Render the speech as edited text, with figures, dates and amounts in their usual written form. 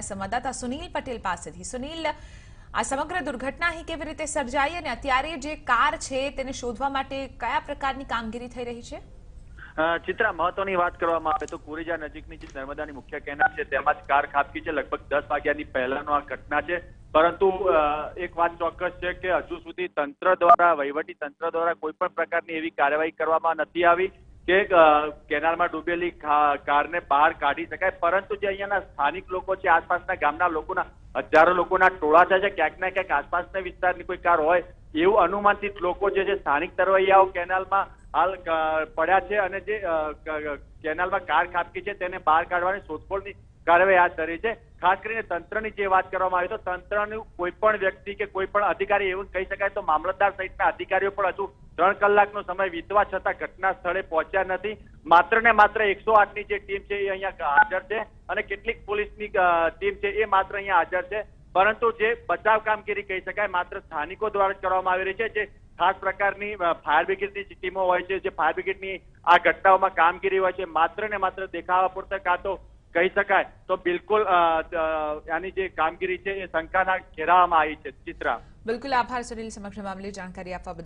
સંવાદદાતા સુનિલ પટેલ પાસેથી। સુનિલ, આ સમગ્ર દુર્ઘટના અહીં કેવી રીતે સર્જાઈ અને અત્યારે જે કાર છે તેને શોધવા માટે કયા પ્રકારની કામગીરી થઈ રહી છે? ચિત્રા, મહત્વની વાત કરવામાં આવે તો કુરેજા નજીકની જે નર્મદાની મુખ્ય કેનાલ છે તેમાં જ કાર ખાબકી છે। લગભગ 10 વાગ્યાની પહેલાનો આ ઘટના છે, પરંતુ એક વાત ચોક્કસ છે કે હજુ સુધી તંત્ર દ્વારા, વહીવટી તંત્ર દ્વારા કોઈ પણ પ્રકારની એવી કાર્યવાહી કરવામાં નથી આવી કે કેનાલમાં ડૂબેલી કારને બહાર કાઢી શકાય। પરંતુ જે અહીંયાના સ્થાનિક લોકો છે, આસપાસના ગામના લોકોના હજારો લોકોના ટોળા છે, ક્યાંક ના ક્યાંક આસપાસના વિસ્તારની કોઈ કાર હોય એવું અનુમાનિત લોકો જે સ્થાનિક તરવૈયાઓ કેનાલમાં હાલ પડ્યા છે અને જે કેનાલમાં કાર ખાબકી છે તેને બહાર કાઢવાની શોધખોળની કાર્યવાહી હાથ ધરી છે। ખાસ કરીને તંત્રની જે વાત કરવામાં આવે તો તંત્રનું કોઈ પણ વ્યક્તિ કે કોઈ પણ અધિકારી, એવું કહી શકાય તો મામલતદાર સહિતના અધિકારીઓ પણ હજુ 3 કલાકનો સમય વીતવા છતાં ઘટના સ્થળે પહોંચ્યા નથી। માત્ર ને માત્ર 108ની જે ટીમ છે એ અહીંયા હાજર છે અને કેટલીક પોલીસની ટીમ છે એ માત્ર અહીંયા હાજર છે, પરંતુ જે બચાવ કામગીરી કહી શકાય માત્ર સ્થાનિકો દ્વારા કરવામાં આવી રહી છે। જે ખાસ પ્રકારની ફાયર બ્રિગેડની ટીમો હોય છે, જે ફાયર બ્રિગેડની આ ઘટનાઓમાં કામગીરી હોય છે, માત્ર ને માત્ર દેખાવા પૂરતા કાં તો કહી શકાય તો બિલકુલ આની જે કામગીરી છે એ શંકાના ઘેરાવામાં આવી છે। ચિત્રા, બિલકુલ આભાર સુનિલ, સમગ્ર મામલે જાણકારી આપવા બદલ।